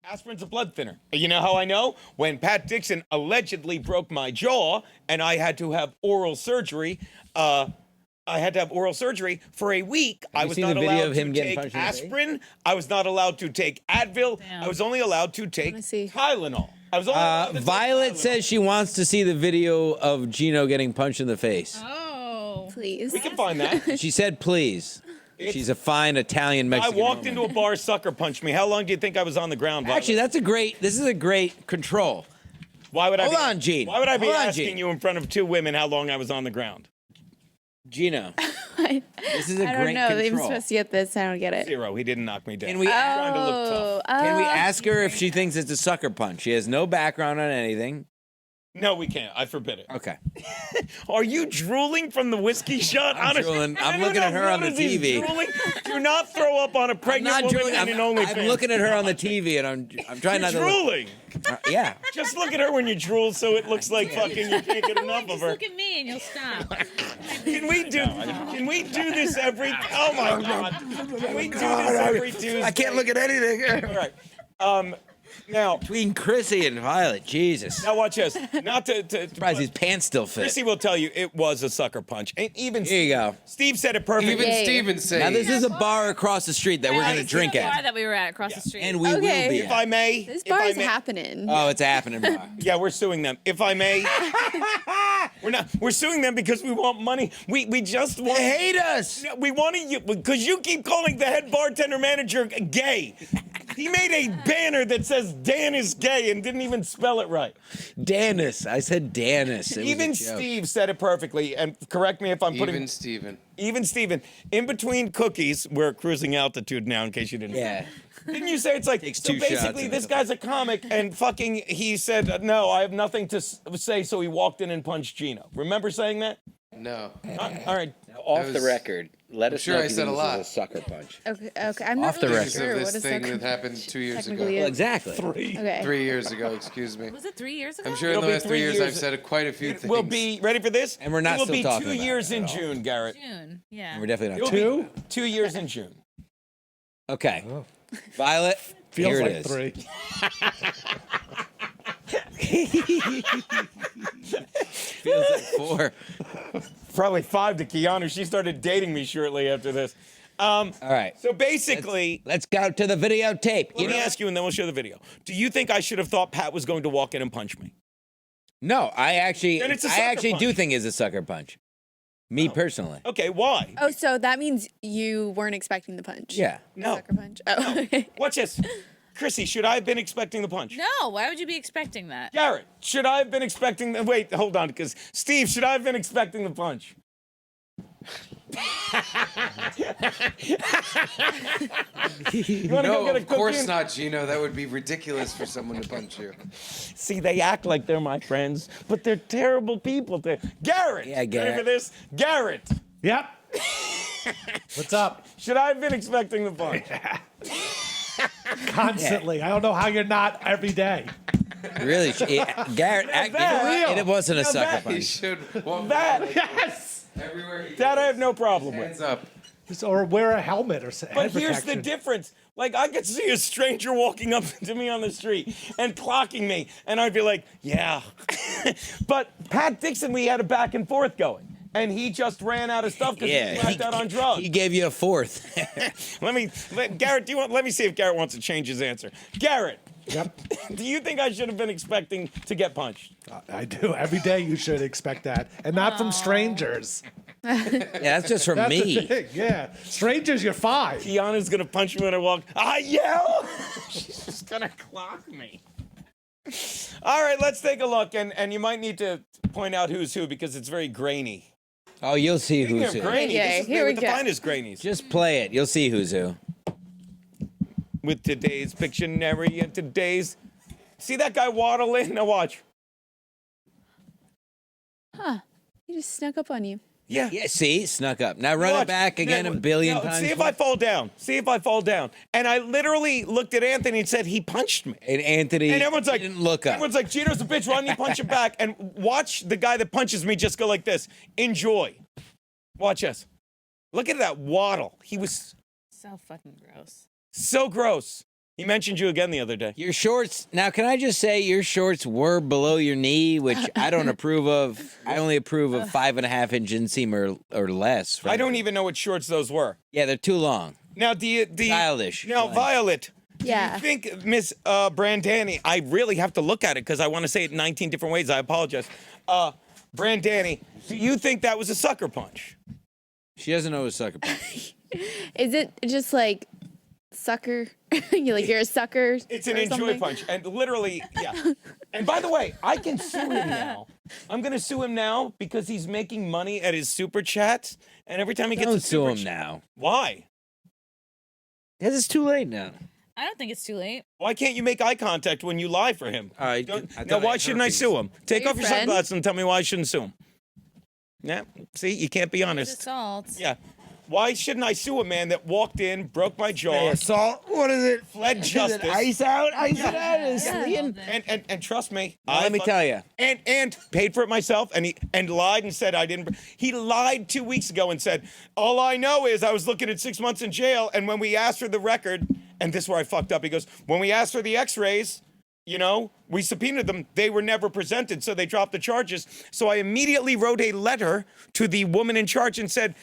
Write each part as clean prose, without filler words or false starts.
Aspirin's a blood thinner. You know how I know? When Pat Dixon allegedly broke my jaw and I had to have oral surgery, for a week. I was not allowed to take aspirin. I was not allowed to take Advil. Damn. I was only allowed to take Tylenol. I was only allowed to take Violet Tylenol. says she wants to see the video of Geno getting punched in the face. Oh. Please. We can find that. She said, please. She's a fine Italian Mexican I walked woman. into a bar, sucker punched me. How long do you think I was on the ground, Violet? Actually, this is a great control. Why would Hold on, Gene. Why would I be Hold on, asking Gene. you in front of two women how long I was on the ground? Geno, this is a I great don't know. I'm control. supposed to get this. I don't get it. 0. He didn't knock me down. Can we, Trying to look tough. can we ask her if she thinks it's a sucker punch? She has no background on anything. No, we can't. I forbid it. Okay. Are you drooling from the whiskey shot? I'm drooling. I'm looking at her on the TV. Do not throw up on a I'm pregnant not woman drooling. and an I'm OnlyFans. looking at her on the TV, and I'm trying not You're to. drooling. Yeah. Just look at her when you drool, so it looks like fucking you can't get enough of Just her. look at me and you'll stop. Can we do this every? Oh my god! Can we do this every Tuesday? I can't look at anything. All right. Now Between Chrissie and Violet, Jesus. watch this. Not to Surprised his pants still fit. Chrissie will tell you it was a sucker punch, and even Here you go. Steve said it perfectly. Even Yay. Steven said. Now this is a bar across the street that we're gonna drink The bar at, that we were at across the street. and we will Okay. be. If At. I may, This if bar I is may- happening. Oh, it's a happening bar. Yeah, we're suing them. If I may, we're suing them because we want money. We just want. They hate us. No, we want to because you keep calling the head bartender manager gay. He made a banner that says Dan is gay and didn't even spell it right. Danis. I said Danis. It was a Even joke. Steve said it perfectly. And correct me if I'm putting. Even Steven. Even Steven. In between cookies, we're at cruising altitude now. In case you didn't. Yeah. Didn't you say it's like Takes so? 2 shots Basically, and this it's guy's a comic, and fucking he said no. I have nothing to say, so he walked in and punched Geno. Remember saying that? No. All right. Off That the was- record, let us sure know I if you said think a this is lot. a sucker punch. Okay. I'm not Off the really record. sure Of what this a thing sucker that happened 2 years ago. technically Well, is. exactly. Okay. 3 years ago, excuse me. Was it 3 years ago? I'm sure in It'll the be last 3 3 years years. I've said quite a few It things. will be ready for this, And we're not It will still be talking 2 about years it in at all. June, Garrett. June. Yeah. We're definitely not. It'll be 2 years in June. Okay. Violet, Feels here like it is. 3. Feels like 4. Probably 5 to Keanu. She started dating me shortly after this. All right. So basically, Let's go to the videotape. let me ask you, and then we'll show the video. Do you think I should have thought Pat was going to walk in and punch me? No, I actually Then it's a sucker do punch. think it's a sucker punch. Me personally. Okay, why? Oh, so that means you weren't expecting the punch? Yeah. The No. sucker punch? Oh, okay. Watch this. Chrissie, should I have been expecting the punch? No, why would you be expecting that? Garrett, should I have been expecting the... Wait, hold on, because... Steve, should I have been expecting the punch? You wanna go No, get a of course cookie? not, Gino. That would be ridiculous for someone to punch you. See, they act like they're my friends, but they're terrible people. Garrett! Yeah, Ready Garrett. for this? Garrett, Yep. What's up? should I have been expecting the punch? Constantly. I don't know how you're not every day. Really, Garrett, it wasn't a Now sucker that- He punch. should walk That, Yes. everywhere he that I goes. have no problem with. Hands up. Or wear a helmet or something. But here's the difference. Like, I could see a stranger walking up to me on the street and clocking me, and I'd be like, yeah. But Pat Dixon, we had a back and forth going, and he just ran out of stuff because he was blacked out on drugs. He gave you a 4th. Garrett, let me see if Garrett wants to change his answer. Garrett, Yep. do you think I should have been expecting to get punched? I do. Every day you should expect that. And not from strangers. Yeah, that's just from That's the me. thing. Yeah. Strangers, you're fine. Tiana's gonna punch me when I walk. I yell! She's just gonna clock me. All right, let's take a look, and you might need to point out who's who because it's very grainy. Oh, you'll see Speaking who's of who. grainy, Yeah, this is here we the go. finest grainies. Just play it. You'll see who's who. With today's Pictionary and today's... See that guy waddle in? Now watch. He just snuck up on you. Yeah. Yeah, see? Snuck up. Now run Watch. it back again Now, a billion now, times. See if I fall down. See if I fall down. And I literally looked at Anthony and said, he punched me. And Anthony And everyone's like, didn't look up. Everyone's like, Geno's a bitch. Why don't you punch him back? And watch the guy that punches me just go like this. Enjoy. Watch this. Look at that waddle. He was So fucking gross. so gross. He mentioned you again the other day. Your shorts. Now, can I just say your shorts were below your knee, which I don't approve of. I only approve of 5.5 inch inseam or less. I don't even know what shorts those were. Yeah, they're too long. Now, Childish. Now, Violet. Yeah. Do you think, Miss Brandani, I really have to look at it because I want to say it 19 different ways. I apologize. Brandani, do you think that was a sucker punch? She doesn't know what a sucker punch. Is it just like sucker? You're a sucker. It's an or enjoy something? punch. And literally, yeah. And by the way, I can sue him now. I'm going to sue him now because he's making money at his super chats. And every time he gets Don't a sue super him chat. now. Why? Because it's too late now. I don't think it's too late. Why can't you make eye contact when you lie for him? I Now, thought why had shouldn't I herpes. sue him? Take your off your friend? sunglasses and tell me why I shouldn't sue him. Yeah, see, you can't be It's honest. assault. Yeah. Why shouldn't I sue a man that walked in, broke my jaw, assault? What is it? fled justice? Ice out? Ice it out? Yeah. And trust me, Let me tell you. and paid for it myself, and lied and said I didn't. He lied 2 weeks ago and said, all I know is I was looking at 6 months in jail, and when we asked for the record, and this is where I fucked up. He goes, when we asked for the X-rays, we subpoenaed them. They were never presented, so they dropped the charges. So I immediately wrote a letter to the woman in charge and said.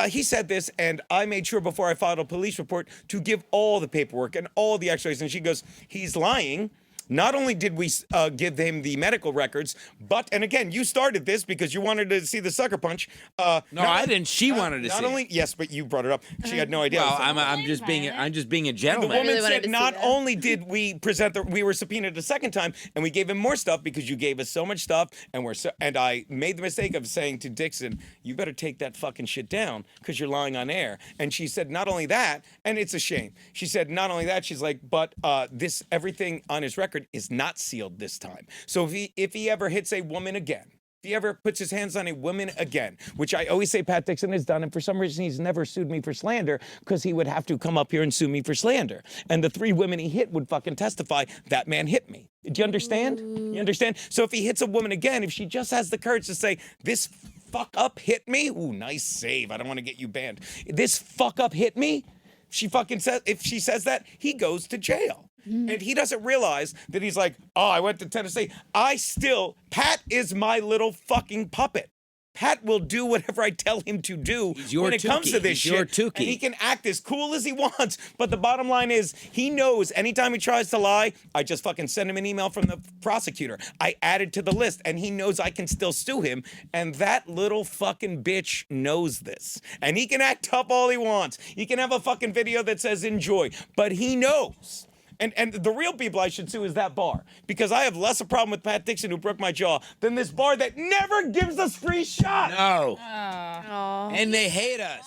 He said this, and I made sure before I filed a police report to give all the paperwork and all the x-rays. And she goes, he's lying. Not only did we give him the medical records, but, and again, you started this because you wanted to see the sucker punch. No, I didn't. She wanted to not see only, it. Yes, but you brought it up. She had no idea. Well, So- I'm just being a the gentleman. woman really wanted said to see not that. only did we present we were subpoenaed a second time, and we gave him more stuff because you gave us so much stuff, and I made the mistake of saying to Dixon, you better take that fucking shit down because you're lying on air. And she said not only that, and it's a shame. She said not only that, she's like, but this everything on his record is not sealed this time. So if he ever hits a woman again. If he ever puts his hands on a woman again, which I always say Pat Dixon has done, and for some reason he's never sued me for slander because he would have to come up here and sue me for slander. And the 3 women he hit would fucking testify that man hit me. Do you understand? You understand? So if he hits a woman again, if she just has the courage to say, this fuck up hit me, ooh, nice save. I don't want to get you banned. This fuck up hit me. If she says that, he goes to jail. And he doesn't realize that he's like, oh, I went to Tennessee. Pat is my little fucking puppet. Pat will do whatever I tell him to do your when it comes Tukey. to this He's your shit. And Tukey. he can act as cool as he wants. But the bottom line is, he knows anytime he tries to lie, I just fucking send him an email from the prosecutor. I add it to the list, and he knows I can still sue him. And that little fucking bitch knows this. And he can act tough all he wants. He can have a fucking video that says enjoy. But he knows. And the real people I should sue is that bar. Because I have less a problem with Pat Dixon, who broke my jaw, than this bar that never gives us free shots. No. Aw. And they hate us.